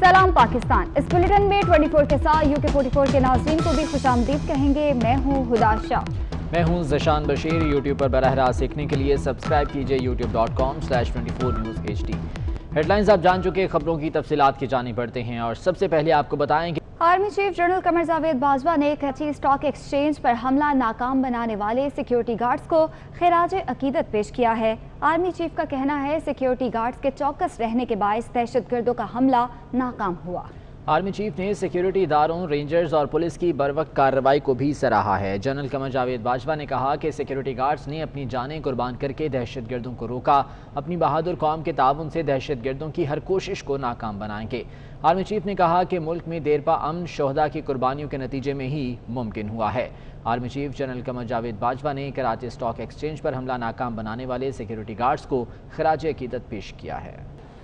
सलाम पाकिस्तान। इस बुलेटिन में 24 के साथ UK 44 के नाज़रीन को भी खुशामदीद कहेंगे। मैं हूँ हुदा शाह। मैं हूँ ज़शान बशीर। यूट्यूब पर बराह रास्त सीखने के लिए सब्सक्राइब कीजिए youtube.com/24newsHD। हेडलाइंस आप जान चुके, खबरों की तफसीलात की जानी पड़ते हैं और सबसे पहले आपको बताएं कि army chief general Qamar Javed Bajwa ने कराची स्टॉक एक्सचेंज पर हमला नाकाम बनाने वाले सिक्योरिटी गार्ड्स को खिराज अकीदत पेश किया है। आर्मी चीफ का कहना है सिक्योरिटी गार्ड्स के चौकस रहने के बायस दहशतगर्दों का हमला नाकाम हुआ। आर्मी चीफ ने सिक्योरिटी इदारों, रेंजर्स और पुलिस की बरवक्त कार्रवाई को भी सराहा है। जनरल कमर जावेद बाजवा ने कहा कि सिक्योरिटी गार्ड्स ने अपनी जानें कुर्बान करके दहशतगर्दों को रोका। अपनी बहादुर कौम के ताउन से दहशतगर्दों की हर कोशिश को नाकाम बनाएंगे। आर्मी चीफ ने कहा कि मुल्क में देरपा अमन शोहदा की कुर्बानियों के नतीजे में ही मुमकिन हुआ है। Army chief general Qamar Javed Bajwa ने कराची स्टॉक एक्सचेंज पर हमला नाकाम बनाने वाले सिक्योरिटी गार्ड्स को खिराज अकीदत पेश किया है।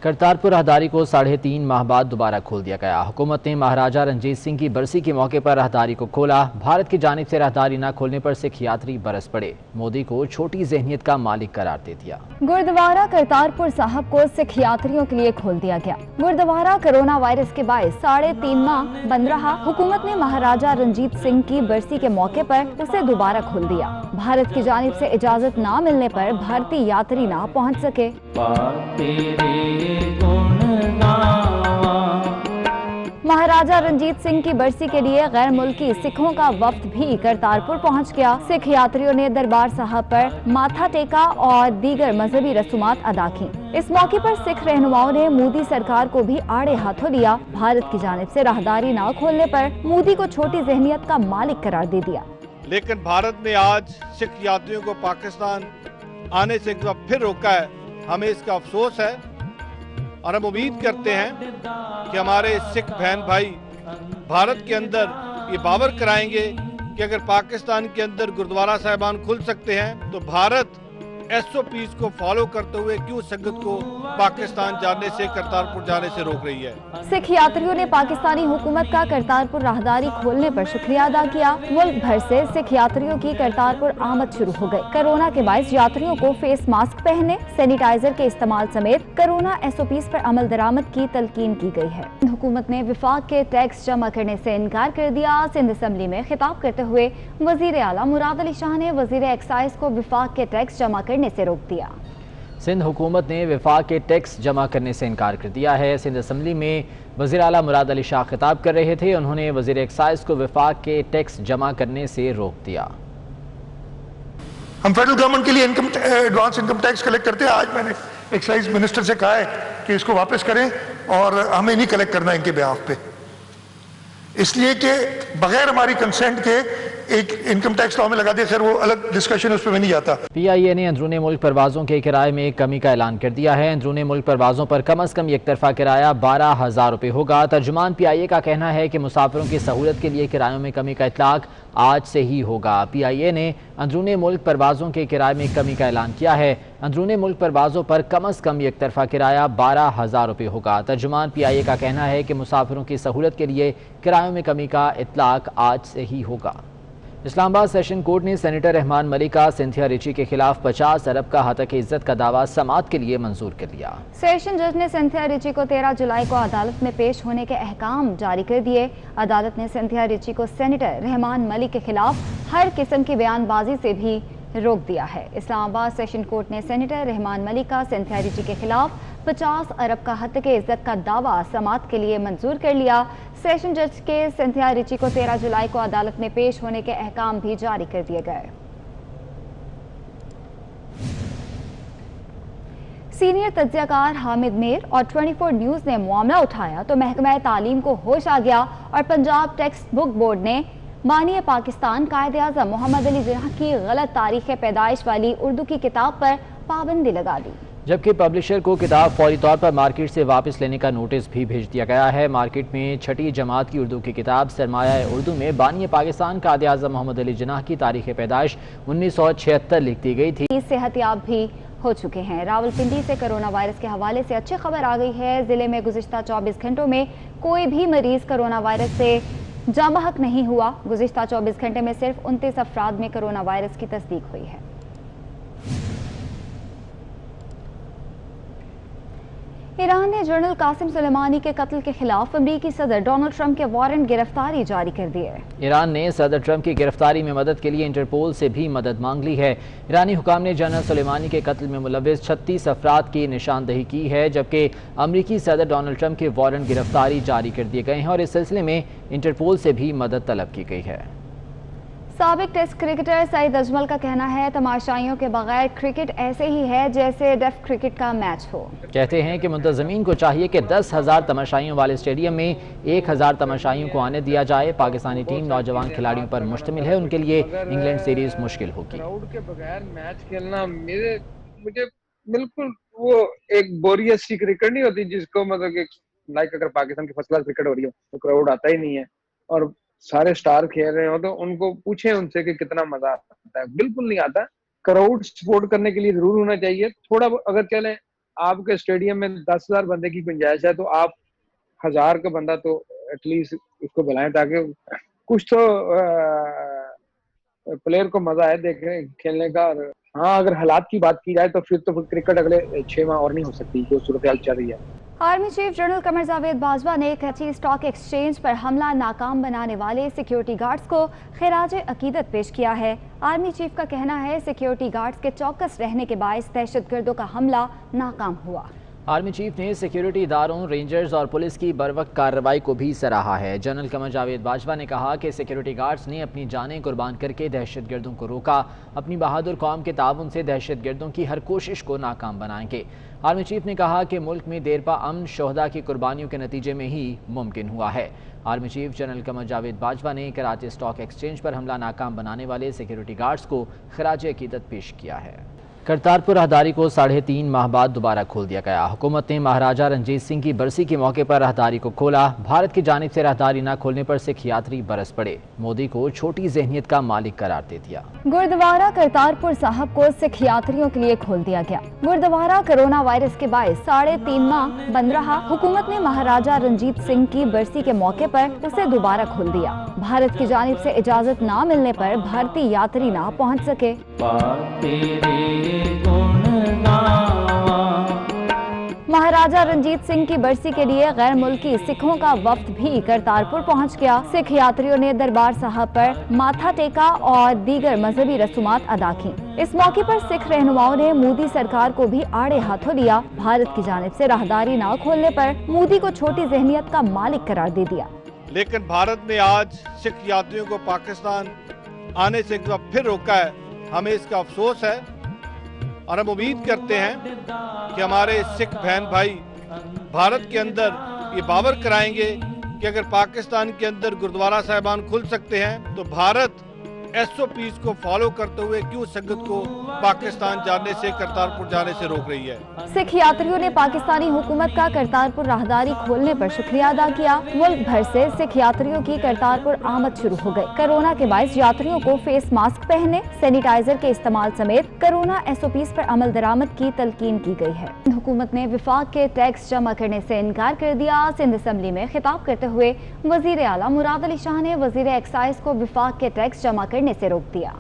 करतारपुर राहदारी को 3.5 माह बाद दोबारा खोल दिया गया। हुकूमत ने महाराजा रंजीत सिंह की बरसी के मौके पर राहदारी को खोला। भारत की जानिब से राहदारी न खोलने पर सिख यात्री बरस पड़े। मोदी को छोटी ज़हनियत का मालिक करार दे दिया। गुरुद्वारा करतारपुर साहब को सिख यात्रियों के लिए खोल दिया गया। गुरुद्वारा कोरोना वायरस के बायस 3.5 माह बंद रहा। हुकूमत ने महाराजा रंजीत सिंह की बरसी के मौके पर उसे दोबारा खोल दिया। भारत की जानिब से इजाजत न मिलने पर भारतीय यात्री न पहुँच सके। महाराजा रंजीत सिंह की बरसी के लिए गैर मुल्की सिखों का वफ्द भी करतारपुर पहुंच गया। सिख यात्रियों ने दरबार साहब पर माथा टेका और दीगर मजहबी रसूमात अदा की। इस मौके पर सिख रहनुमाओं ने मोदी सरकार को भी आड़े हाथों लिया। भारत की जानिब से राहदारी न खोलने पर मोदी को छोटी ज़हनियत का मालिक करार दे दिया। लेकिन भारत ने आज सिख यात्रियों को पाकिस्तान आने से एक बार फिर रोका है। हमें इसका अफसोस है और हम उम्मीद करते हैं कि हमारे सिख बहन भाई भारत के अंदर ये बावर कराएंगे कि अगर पाकिस्तान के अंदर गुरुद्वारा साहिबान खुल सकते हैं तो भारत SOPs को फॉलो करते हुए क्यों संगत को पाकिस्तान जाने से, करतारपुर जाने से रोक रही है। सिख यात्रियों ने पाकिस्तानी हुकूमत का करतारपुर राहदारी खोलने पर शुक्रिया अदा किया। मुल्क भर से सिख यात्रियों की करतारपुर आमद शुरू हो गई। कोरोना के बायस यात्रियों को फेस मास्क पहनने, सैनिटाइजर के इस्तेमाल समेत कोरोना SOPs पर अमल दरामद की तलकीन की गई है। हुकूमत ने विफाक के टैक्स जमा करने से इनकार कर दिया। सिंध असम्बली में खिताब करते हुए वजीर आला मुराद अली शाह ने वजीर एक्साइज को विफाक के टैक्स जमा करने से रोक दिया। सिंध हुकूमत ने विफाक के टैक्स जमा करने से इनकार कर दिया है। सिंध असम्बली में वज़ीर आला मुराद अली शाह खिताब कर रहे थे। उन्होंने वज़ीर एक्साइज को विफाक के टैक्स जमा करने से रोक दिया। हम फेडरल गवर्नमेंट के लिए एडवांस इनकम टैक्स कलेक्ट करते हैं। आज मैंने एक्साइज मिनिस्टर से कहा है कि इसको वापस करें और हमें नहीं कलेक्ट करना इनके बिहाफ पे, इसलिए कि बगैर हमारी कंसेंट के एक इनकम टैक्स लॉ में लगा दिया। खैर वो अलग डिस्कशन, उस पर मैं नहीं जाता। PIA ने अंदरूनी मुल्क परवाज़ों के किराए में कमी का ऐलान कर दिया है। अंदरूनी मुल्क परवाज़ों पर कम अज़ कम एक तरफा किराया 12,000 रुपये होगा। तर्जुमान PIA का कहना है कि मुसाफिरों की सहूलत के लिए किरायों में कमी का इतलाक आज से ही होगा। PIA ने अंदरूनी मुल्क परवाज़ों के किराए में कमी का ऐलान किया है। अंदरूनी मुल्क परवाज़ों पर कम अज़ कम एक तरफा किराया 12,000 रुपये होगा। तर्जुमान PIA का कहना है कि मुसाफिरों की सहूलत के लिए किरायों में कमी का इतलाक आज से ही होगा। इस्लामाबाद सेशन कोर्ट ने सेनेटर रहमान मलिक का सिंथिया रिची के खिलाफ 50 अरब का हतक इज्जत का दावा समाअत के लिए मंजूर कर लिया। सेशन जज ने सिंथिया रिची को 13 जुलाई को अदालत में पेश होने के अहकाम जारी कर दिए। अदालत ने सिंथिया रिची को सेनेटर रहमान मलिक के खिलाफ हर किस्म की बयानबाजी से भी रोक दिया है। इस्लामाबाद सेशन कोर्ट ने सेनेटर रहमान मलिक का सिंथिया रिची के खिलाफ 50 अरब का हतक इज्जत का दावा समाअत के लिए मंजूर कर लिया। सेशन जज के सिंथिया रिची को 13 जुलाई को अदालत में पेश होने के अहकाम भी जारी कर दिए गए। सीनियर तज्जियाकार हामिद मीर और 24 न्यूज़ ने मामला उठाया तो महकमा तालीम को होश आ गया और पंजाब टेक्स्ट बुक बोर्ड ने मानिए पाकिस्तान कायदे आज़म मोहम्मद अली जिन्ना की गलत तारीख पैदाइश वाली उर्दू की किताब पर पाबंदी लगा दी। जबकि पब्लिशर को किताब फौरी तौर पर मार्केट से वापस लेने का नोटिस भी भेज दिया गया है। मार्केट में 6ठी जमात की उर्दू की किताब सरमाया उर्दू में बानी पाकिस्तान कायदे आज़म मोहम्मद अली जिन्ना की तारीख पैदाइश 1976 लिख दी गई थी। सेहतियाब भी हो चुके हैं। रावलपिंडी से कोरोना वायरस के हवाले से अच्छी खबर आ गई है। जिले में गुज़िश्ता 24 घंटों में कोई भी मरीज कोरोना वायरस से जाँ बहक नहीं हुआ। गुज़िश्ता 24 घंटे में सिर्फ 29 अफराद में कोरोना वायरस की तस्दीक हुई है। ईरान ने जनरल कासिम सुलेमानी के कत्ल के खिलाफ अमरीकी सदर डोनाल्ड ट्रंप के वारंट गिरफ्तारी जारी कर दिए। ईरान ने सदर ट्रंप की गिरफ्तारी में मदद के लिए इंटरपोल से भी मदद मांग ली है। ईरानी हुकाम ने जनरल सुलेमानी के कत्ल में मुलव्विस 36 अफराद की निशानदही की है, जबकि अमरीकी सदर डोनाल्ड ट्रंप के वारंट गिरफ्तारी जारी कर दिए गए हैं और इस सिलसिले में इंटरपोल से भी मदद तलब की गई है। साबिक टेस्ट क्रिकेटर सईद अजमल का कहना है तमाशाइयों के बगैर क्रिकेट ऐसे ही है जैसे डेफ क्रिकेट का मैच हो। कहते हैं कि मुंतज़मीन को चाहिए कि 10,000 तमाशाइयों वाले स्टेडियम में 1,000 तमाशाइयों को आने दिया जाए। पाकिस्तानी टीम नौजवान खिलाड़ियों पर मुश्तमिल है, उनके लिए इंग्लैंड सीरीज मुश्किल होगी। क्राउड के बगैर मैच खेलना मुझे बिल्कुल वो एक बोरियत सी क्रिकेट नहीं होती जिसको मतलब लाइक अगर पाकिस्तान की फर्स्ट क्लास क्रिकेट हो रही हो तो क्राउड आता ही नहीं है और सारे स्टार खेल रहे हो तो उनको पूछे उनसे कि कितना मजा आता है। बिल्कुल नहीं आता। क्राउड सपोर्ट करने के लिए जरूर होना चाहिए। थोड़ा अगर चले आपके स्टेडियम में 10,000 बंदे की गुंजाइश है तो आप 1,000 का बंदा तो एटलीस्ट उसको बुलाएं ताकि कुछ तो प्लेयर को मजा है देखने खेलने का। हाँ, अगर हालात की बात की जाए तो फिर क्रिकेट अगले 6 माह और नहीं हो सकती जो सूरत हाल चल रही है। Army chief general Qamar Javed Bajwa ने कराची स्टॉक एक्सचेंज पर हमला नाकाम बनाने वाले सिक्योरिटी गार्ड्स को खिराज अकीदत पेश किया है। आर्मी चीफ का कहना है सिक्योरिटी गार्ड्स के चौकस रहने के बायस दहशतगर्दों का हमला नाकाम हुआ। आर्मी चीफ ने सिक्योरिटी इदारों, रेंजर्स और पुलिस की बरवक्त कार्रवाई को भी सराहा है। जनरल कमर जावेद बाजवा ने कहा कि सिक्योरिटी गार्ड्स ने अपनी जानें कुर्बान करके दहशतगर्दों को रोका। अपनी बहादुर कौम के ताउन से दहशतगर्दों की हर कोशिश को नाकाम बनाएंगे। आर्मी चीफ ने कहा कि मुल्क में देरपा अमन शोहदा की कुर्बानियों के नतीजे में ही मुमकिन हुआ है। Army chief general Qamar Javed Bajwa ने कराची स्टॉक एक्सचेंज पर हमला नाकाम बनाने वाले सिक्योरिटी गार्ड्स को खिराज अकीदत पेश किया है। करतारपुर राहदारी को 3.5 माह बाद दोबारा खोल दिया गया। हुकूमत ने महाराजा रंजीत सिंह की बरसी के मौके पर राहदारी को खोला। भारत की जानिब से राहदारी न खोलने पर सिख यात्री बरस पड़े। मोदी को छोटी ज़हनियत का मालिक करार दे दिया। गुरुद्वारा करतारपुर साहब को सिख यात्रियों के लिए खोल दिया गया। गुरुद्वारा कोरोना वायरस के बायस 3.5 माह बंद रहा। हुकूमत ने महाराजा रंजीत सिंह की बरसी के मौके पर उसे दोबारा खोल दिया। भारत की जानिब से इजाजत न मिलने पर भारतीय यात्री न पहुँच सके। महाराजा रंजीत सिंह की बरसी के लिए गैर मुल्की सिखों का वफ्द भी करतारपुर पहुंच गया। सिख यात्रियों ने दरबार साहब पर माथा टेका और दीगर मजहबी रसूमात अदा की। इस मौके पर सिख रहनुमाओं ने मोदी सरकार को भी आड़े हाथों लिया। भारत की जानिब से राहदारी न खोलने पर मोदी को छोटी ज़हनियत का मालिक करार दे दिया। लेकिन भारत ने आज सिख यात्रियों को पाकिस्तान आने से एक बार फिर रोका है। हमें इसका अफसोस है और हम उम्मीद करते हैं कि हमारे सिख बहन भाई भारत के अंदर ये बावर कराएंगे कि अगर पाकिस्तान के अंदर गुरुद्वारा साहिबान खुल सकते हैं तो भारत SOPs को फॉलो करते हुए क्यों संगत को पाकिस्तान जाने से, करतारपुर जाने से रोक रही है। सिख यात्रियों ने पाकिस्तानी हुकूमत का करतारपुर राहदारी खोलने पर शुक्रिया अदा किया। मुल्क भर से सिख यात्रियों की करतारपुर आमद शुरू हो गई। कोरोना के बायस यात्रियों को फेस मास्क पहनने, सैनिटाइजर के इस्तेमाल समेत कोरोना SOPs पर अमल दरामद की तलकीन की गई है। हुकूमत ने विफाक के टैक्स जमा करने से इनकार कर दिया। सिंध असम्बली में खिताब करते हुए वजीर आला मुराद अली शाह ने वजीर एक्साइज को विफाक के टैक्स जमा करने से रोक दिया।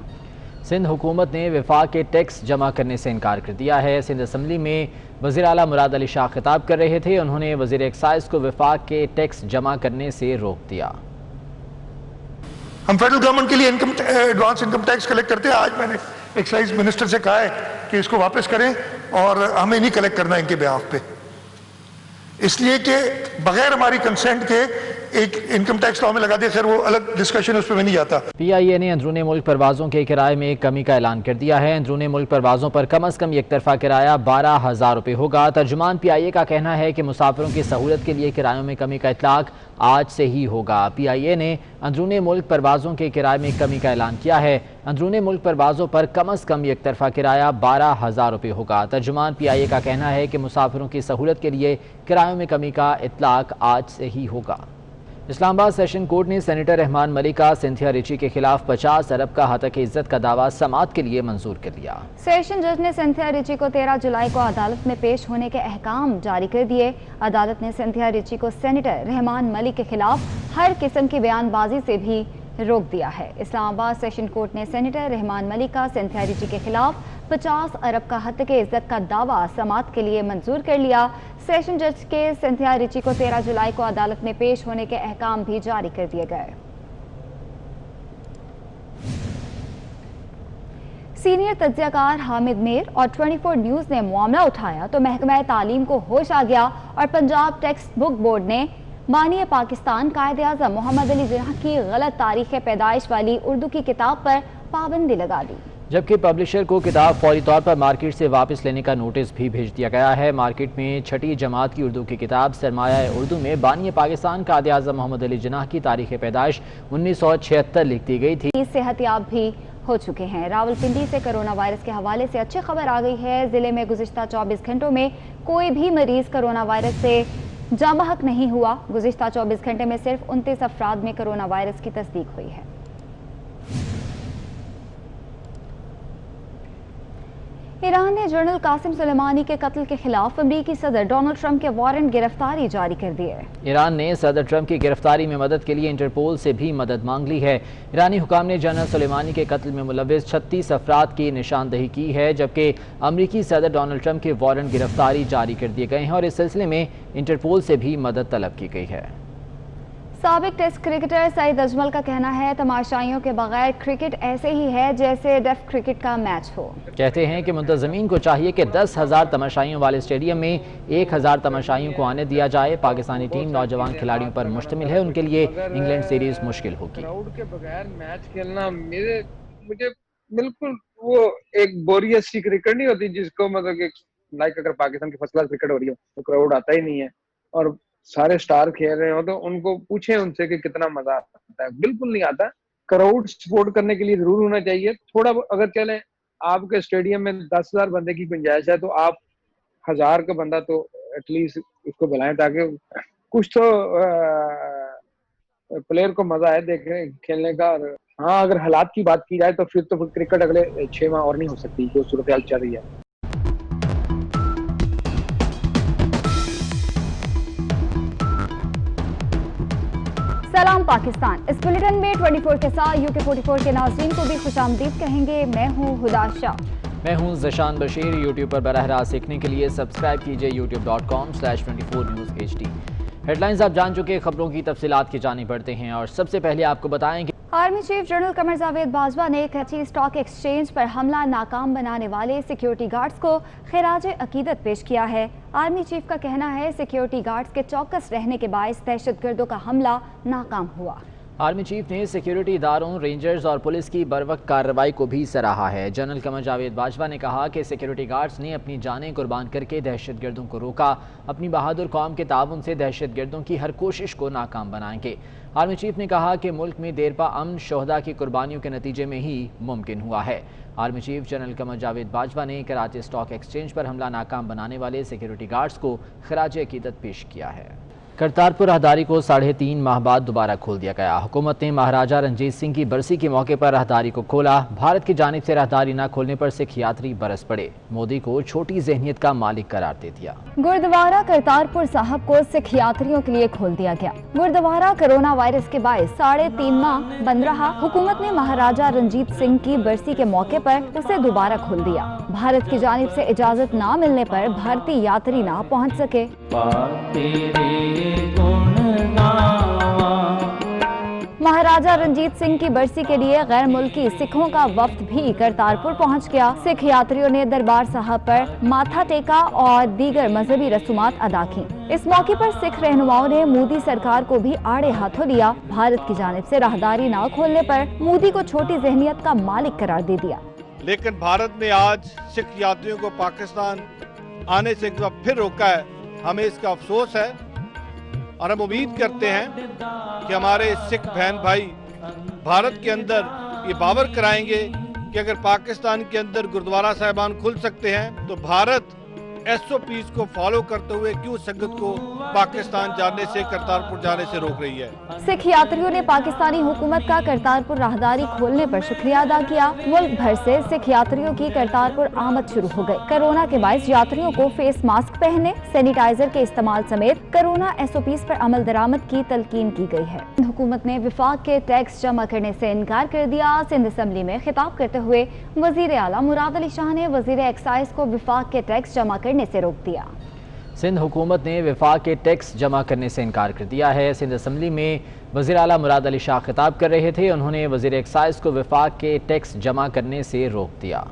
सिंध हुकूमत ने विफाक के टैक्स जमा करने से इनकार कर दिया है। सिंध असम्बली में वज़ीर आला मुराद अली शाह खिताब कर रहे थे। उन्होंने वज़ीर एक्साइज को विफाक के टैक्स जमा करने से रोक दिया। हम फेडरल गवर्नमेंट के लिए एडवांस इनकम टैक्स कलेक्ट करते हैं। आज मैंने एक्साइज मिनिस्टर से कहा है कि इसको वापस करें और हमें नहीं कलेक्ट करना इनके बिहाफ पे, इसलिए कि बगैर हमारी कंसेंट के एक इनकम टैक्स लॉ में लगा दिया। खैर वो अलग डिस्कशन, उस पर मैं नहीं जाता। PIA ने अंदरूनी मुल्क परवाज़ों के किराए में कमी का ऐलान कर दिया है। अंदरूनी मुल्क परवाज़ों पर कम अज़ कम एक तरफा किराया 12,000 रुपये होगा। तर्जुमान PIA का कहना है कि मुसाफिरों की सहूलत के लिए किरायों में कमी का इतलाक आज से ही होगा। PIA ने अंदरूनी मुल्क परवाज़ों के किराए में कमी का ऐलान किया है। अंदरूनी मुल्क परवाज़ों पर कम अज़ कम एक तरफा किराया 12,000 रुपये होगा। तर्जुमान PIA का कहना है कि मुसाफिरों की सहूलत के लिए किरायों में कमी का इतलाक आज से ही होगा। इस्लामाबाद सेशन कोर्ट ने सेनेटर रहमान मलिक का सिंथिया रिची के खिलाफ 50 अरब का हतक इज्जत का दावा समाअत के लिए मंजूर कर लिया। सेशन जज ने सिंथिया रिची को 13 जुलाई को अदालत में पेश होने के अहकाम जारी कर दिए। अदालत ने सिंथिया रिची को सेनेटर रहमान मलिक के खिलाफ हर किस्म की बयानबाजी से भी रोक दिया है। इस्लामाबाद सेशन कोर्ट ने सेनेटर रहमान मलिक का सिंथिया रिची के खिलाफ 50 अरब का हत्या के इज्जत का दावा समाअत के लिए मंजूर कर लिया। सेशन जज के सिंथिया रिची को 13 जुलाई को अदालत में पेश होने के अहकाम भी जारी कर दिए गए। सीनियर तज्जियाकार हामिद मीर और 24 न्यूज ने मामला उठाया तो महकमा तालीम को होश आ गया और पंजाब टेक्स्ट बुक बोर्ड ने बानी पाकिस्तान कायदे-आज़म मोहम्मद अली जिन्ना की गलत तारीख पैदाइश वाली उर्दू की किताब पर पाबंदी लगा दी, जबकि पब्लिशर को किताब फौरी तौर पर मार्केट से वापस लेने का नोटिस भी भेज दिया गया है। मार्केट में छठी जमात की उर्दू की किताब सरमाया उर्दू में बानी पाकिस्तान कायदे-आज़म मोहम्मद अली जिन्ना की तारीख पैदाइश 1976 लिख दी गई थी। सेहतियाब भी हो चुके हैं। रावलपिंडी से कोरोना वायरस के हवाले से अच्छी खबर आ गई है। जिले में गुज़िश्ता 24 घंटों में कोई भी मरीज कोरोना वायरस से जामहक नहीं हुआ। गुज़िश्ता 24 घंटे में सिर्फ 29 अफराद में कोरोना वायरस की तस्दीक हुई है। ईरान ने जनरल कासिम सुलेमानी के कत्ल के खिलाफ अमरीकी सदर डोनाल्ड ट्रंप के वारंट गिरफ्तारी जारी कर दिए। ईरान ने सदर ट्रंप की गिरफ्तारी में मदद के लिए इंटरपोल से भी मदद मांग ली है। ईरानी हुकाम ने जनरल सुलेमानी के कत्ल में मुलव्विस 36 अफराद की निशानदही की है, जबकि अमरीकी सदर डोनाल्ड ट्रंप के वारंट गिरफ्तारी जारी कर दिए गए हैं और इस सिलसिले में इंटरपोल से भी मदद तलब की गई है। साबिक टेस्ट क्रिकेटर सईद अजमल का कहना है तमाशाइयों के बगैर क्रिकेट ऐसे ही है जैसे डेफ क्रिकेट का मैच हो। कहते हैं कि मुंतज़मीन को चाहिए कि 10,000 तमाशाइयों वाले स्टेडियम में 1,000 तमाशाइयों को आने दिया जाए। पाकिस्तानी टीम नौजवान खिलाड़ियों पर मुश्तमिल है, उनके लिए इंग्लैंड सीरीज मुश्किल होगी। क्राउड के बगैर मैच खेलना मुझे बिल्कुल वो एक बोरियत सी क्रिकेट नहीं होती जिसको मतलब लाइक अगर पाकिस्तान की फर्स्ट क्लास क्रिकेट हो रही हो तो क्राउड आता ही नहीं है और सारे स्टार खेल रहे हो तो उनको पूछे उनसे कि कितना मजा आता है। बिल्कुल नहीं आता। क्राउड सपोर्ट करने के लिए जरूर होना चाहिए। थोड़ा अगर चले आपके स्टेडियम में 10,000 बंदे की गुंजाइश है तो आप 1,000 का बंदा तो एटलीस्ट उसको बुलाएं ताकि कुछ तो प्लेयर को मजा आए देखने खेलने का। और हाँ, अगर हालात की बात की जाए तो फिर क्रिकेट अगले 6 माह और नहीं हो सकती जो सूरत हाल चल रही है। सलाम पाकिस्तान। इस बुलेटिन में 24 के साथ UK 44 के नाज़रीन को भी खुशामदीद कहेंगे। मैं हूँ हुदा शाह। मैं हूँ ज़शान बशीर। यूट्यूब पर बराह रास्त सीखने के लिए सब्सक्राइब कीजिए youtube.com/24newshd। हेडलाइंस आप जान चुके, खबरों की तफसीलात की जानी पड़ते हैं और सबसे पहले आपको बताएं कि army chief general Qamar Javed Bajwa ने कराची स्टॉक एक्सचेंज पर हमला नाकाम बनाने वाले सिक्योरिटी गार्ड्स को खिराज अकीदत पेश किया है। आर्मी चीफ का कहना है सिक्योरिटी गार्ड्स के चौकस रहने के बायस दहशतगर्दों का हमला नाकाम हुआ। आर्मी चीफ ने सिक्योरिटी इदारों, रेंजर्स और पुलिस की बरवक्त कार्रवाई को भी सराहा है। जनरल कमर जावेद बाजवा ने कहा कि सिक्योरिटी गार्ड्स ने अपनी जानें कुर्बान करके दहशतगर्दों को रोका। अपनी बहादुर कौम के ताउन से दहशतगर्दों की हर कोशिश को नाकाम बनाएंगे। आर्मी चीफ ने कहा कि मुल्क में देरपा अमन शोहदा की कुर्बानियों के नतीजे में ही मुमकिन हुआ है। Army chief general Qamar Javed Bajwa ने कराची स्टॉक एक्सचेंज पर हमला नाकाम बनाने वाले सिक्योरिटी गार्ड्स को खिराज अकीदत पेश किया है। करतारपुर राहदारी को 3.5 माह बाद दोबारा खोल दिया गया। हुकूमत ने महाराजा रंजीत सिंह की बरसी के मौके पर राहदारी को खोला। भारत की जानिब से राहदारी न खोलने पर सिख यात्री बरस पड़े। मोदी को छोटी ज़हनियत का मालिक करार दे दिया। गुरुद्वारा करतारपुर साहब को सिख यात्रियों के लिए खोल दिया गया। गुरुद्वारा कोरोना वायरस के बायस 3.5 माह बंद रहा। हुकूमत ने महाराजा रंजीत सिंह की बरसी के मौके पर उसे दोबारा खोल दिया। भारत की जानिब से इजाजत न मिलने पर भारतीय यात्री न पहुँच सके। महाराजा रंजीत सिंह की बरसी के लिए गैर मुल्की सिखों का वफ्द भी करतारपुर पहुंच गया। सिख यात्रियों ने दरबार साहब पर माथा टेका और दीगर मजहबी रसूमात अदा की। इस मौके पर सिख रहनुमाओं ने मोदी सरकार को भी आड़े हाथों लिया। भारत की जानिब से राहदारी न खोलने पर मोदी को छोटी ज़हनियत का मालिक करार दे दिया। लेकिन भारत ने आज सिख यात्रियों को पाकिस्तान आने से एक बार फिर रोका है। हमें इसका अफसोस है और हम उम्मीद करते हैं कि हमारे सिख बहन भाई भारत के अंदर ये बावर कराएंगे कि अगर पाकिस्तान के अंदर गुरुद्वारा साहिबान खुल सकते हैं तो भारत SOPs को फॉलो करते हुए क्यों संगत को पाकिस्तान जाने से, करतारपुर जाने से रोक रही है। सिख यात्रियों ने पाकिस्तानी हुकूमत का करतारपुर राहदारी खोलने पर शुक्रिया अदा किया। मुल्क भर से सिख यात्रियों की करतारपुर आमद शुरू हो गई। कोरोना के बायस यात्रियों को फेस मास्क पहनने, सैनिटाइजर के इस्तेमाल समेत कोरोना SOPs पर अमल दरामद की तलकीन की गई है। हुकूमत ने विफाक के टैक्स जमा करने से इनकार कर दिया। सिंध असम्बली में खिताब करते हुए वजीर आला मुराद अली शाह ने वजीर एक्साइज को विफाक के टैक्स जमा करने से रोक दिया। سندھ حکومت نے وفاق کے ٹیکس جمع کرنے سے انکار کر دیا ہے۔ سندھ اسمبلی میں وزیر اعلیٰ مراد علی شاہ خطاب کر رہے تھے۔ انہوں نے وزیر ایکسائز کو وفاق کے ٹیکس جمع کرنے سے روک دیا۔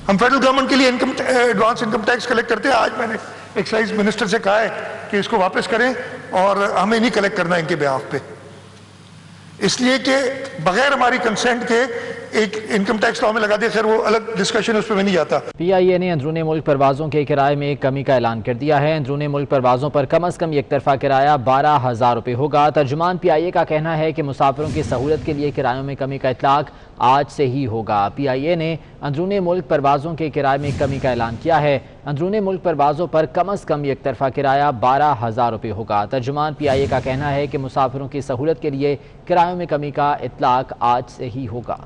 ہم فیڈرل گورنمنٹ کے لیے ایڈوانس انکم ٹیکس کلیکٹ کرتے ہیں۔ آج میں نے ایکسائز منسٹر سے کہا ہے کہ اس کو واپس کریں اور ہمیں نہیں کلیکٹ کرنا ان کے بیہاف پہ، اس لیے کہ بغیر ہماری کنسنٹ کے ایک انکم ٹیکس لا میں لگا دیا۔ خیر وہ الگ ڈسکشن، اس پہ میں نہیں جاتا۔ پی آئی اے نے اندرون ملک پروازوں کے کرائے میں کمی کا اعلان کر دیا ہے۔ اندرون ملک پروازوں پر کم از کم یک طرفہ کرایہ 12,000 روپے ہوگا۔ ترجمان پی آئی اے کا کہنا ہے کہ مسافروں کی سہولت کے لیے کرایوں میں کمی کا اطلاق آج سے ہی ہوگا۔ پی آئی اے نے اندرون ملک پروازوں کے کرائے میں کمی کا اعلان کیا ہے۔ اندرون ملک پروازوں پر کم از کم یک طرفہ کرایہ 12,000 روپے ہوگا۔ ترجمان پی آئی اے کا کہنا ہے کہ مسافروں کی سہولت کے لیے کرایوں میں کمی کا اطلاق آج سے ہی ہوگا۔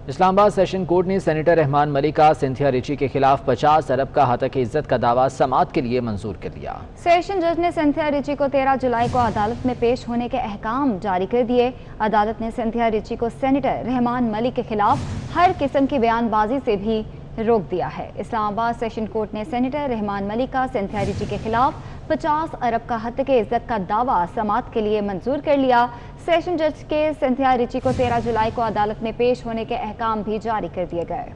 اسلام آباد سیشن کورٹ نے سینیٹر رحمان ملک کا سنتھیا ریچی کے خلاف 50 ارب کا ہتک عزت کا دعویٰ سماعت کے لیے منظور کر لیا۔ سیشن جج نے سنتھیا ریچی کو 13 جولائی کو عدالت میں پیش ہونے کے احکام جاری کر دیے۔ عدالت نے سنتھیا ریچی کو سینیٹر رحمان ملک کے خلاف ہر قسم کی بیان بازی سے بھی روک دیا ہے۔ اسلام آباد سیشن کورٹ نے سینیٹر رحمان ملک کا سنتھیا ریچی کے خلاف 50 ارب کا ہتک عزت کا دعویٰ سماعت کے لیے منظور کر لیا۔ سیشن جج کے سنتھیا ریچی کو 13 جولائی کو عدالت میں پیش ہونے کے احکام بھی جاری کر دیے گئے۔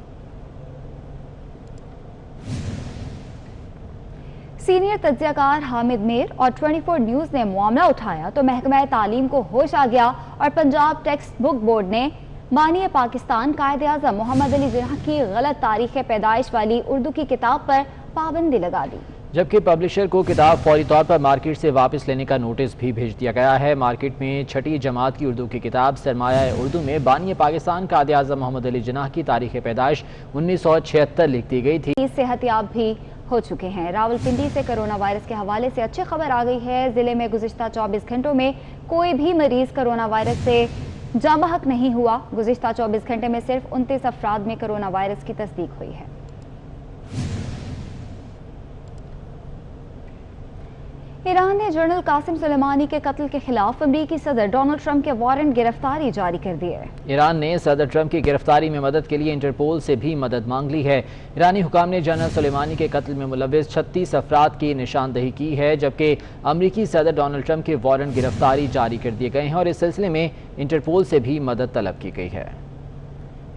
سینئر تجزیہ کار حامد میر اور 24 نیوز نے معاملہ اٹھایا تو محکمہ تعلیم کو ہوش آ گیا اور پنجاب ٹیکسٹ بک بورڈ نے بانی پاکستان قائد اعظم محمد علی جناح کی غلط تاریخ پیدائش والی اردو کی کتاب پر پابندی لگا دی، جبکہ پبلشر کو کتاب فوری طور پر مارکیٹ سے واپس لینے کا نوٹس بھی بھیج دیا گیا ہے۔ مارکیٹ میں 6ٹھی جماعت کی اردو کی کتاب سرمایہ اردو میں بانی پاکستان قائد اعظم محمد علی جناح کی تاریخ پیدائش 1976 لکھ دی گئی تھی۔ صحت یاب بھی ہو چکے ہیں۔ راولپنڈی سے کرونا وائرس کے حوالے سے اچھی خبر آ گئی ہے۔ ضلع میں گزشتہ 24 گھنٹوں میں کوئی بھی مریض کرونا وائرس سے جاں بحق نہیں ہوا۔ گزشتہ 24 گھنٹے میں صرف 29 افراد میں کرونا وائرس کی تصدیق ہوئی ہے۔ ایران نے جنرل قاسم سلیمانی کے قتل کے خلاف امریکی صدر ڈونلڈ ٹرمپ کے وارنٹ گرفتاری جاری کر دیے۔ ایران نے صدر ٹرمپ کی گرفتاری میں مدد کے لیے انٹرپول سے بھی مدد مانگ لی ہے۔ ایرانی حکام نے جنرل سلیمانی کے قتل میں ملوث 36 افراد کی نشاندہی کی ہے، جبکہ امریکی صدر ڈونلڈ ٹرمپ کے وارنٹ گرفتاری جاری کر دیے گئے ہیں اور اس سلسلے میں انٹرپول سے بھی مدد طلب کی گئی ہے۔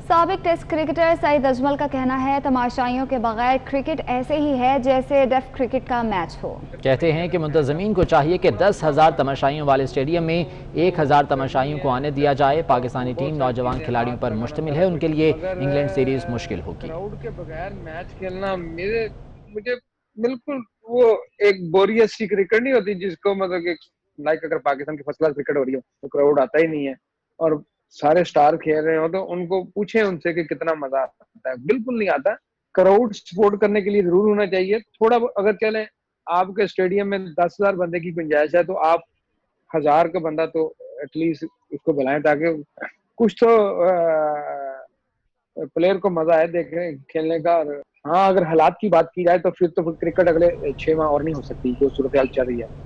سابق ٹیسٹ کرکٹر سعید اجمل کا کہنا ہے تماشائیوں کے بغیر کرکٹ ایسے ہی ہے جیسے ڈیف کرکٹ کا میچ ہو۔ کہتے ہیں کہ منتظمین کو چاہیے کہ 10,000 تماشائیوں والے اسٹیڈیم میں 1,000 تماشائیوں کو آنے دیا جائے۔ پاکستانی ٹیم نوجوان کھلاڑیوں پر مشتمل ہے، ان کے لیے انگلینڈ سیریز مشکل ہوگی۔ کراؤڈ کے بغیر میچ کھیلنا مجھے بالکل وہ ایک بوریس سی کرکٹ نہیں ہوتی جس کو مطلب کہ لائک اگر پاکستان کی فرسٹ کلاس کرکٹ ہو رہی ہو تو کراؤڈ آتا ہی نہیں ہے اور سارے سٹار کھیل رہے ہو تو ان کو پوچھیں ان سے کہ کتنا مزہ آتا ہے۔ بالکل نہیں آتا۔ کراؤڈ سپورٹ کرنے کے لیے ضرور ہونا چاہیے تھوڑا، اگر چلیں آپ کے اسٹیڈیم میں 10,000 بندے کی گنجائش ہے تو آپ 1,000 کا بندہ تو ایٹ لیسٹ اس کو بلائیں تاکہ کچھ تو پلیئر کو مزہ آئے دیکھنے کھیلنے کا۔ ہاں اگر حالات کی بات کی جائے تو پھر کرکٹ اگلے 6 ماہ اور نہیں ہو سکتی جو صورتحال چل رہی ہے۔